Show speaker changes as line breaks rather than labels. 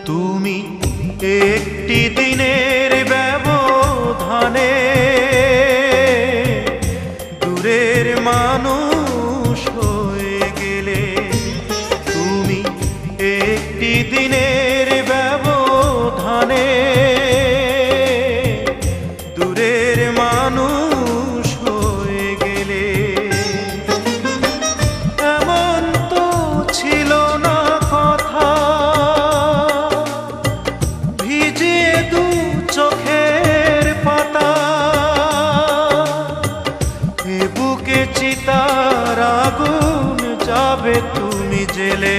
তুমি একটি দিনের ব্যবধানে দূরের মানুষ হয়ে গেলে। তুমি একটি দিনের ব্যবধানে দূরের মানুষ হয়ে গেলে। এমন তো ছিল না কথা, ভিজে দু চোখের পাতা, এ বুকে চিতার আগুন যাবে তুমি জেলে।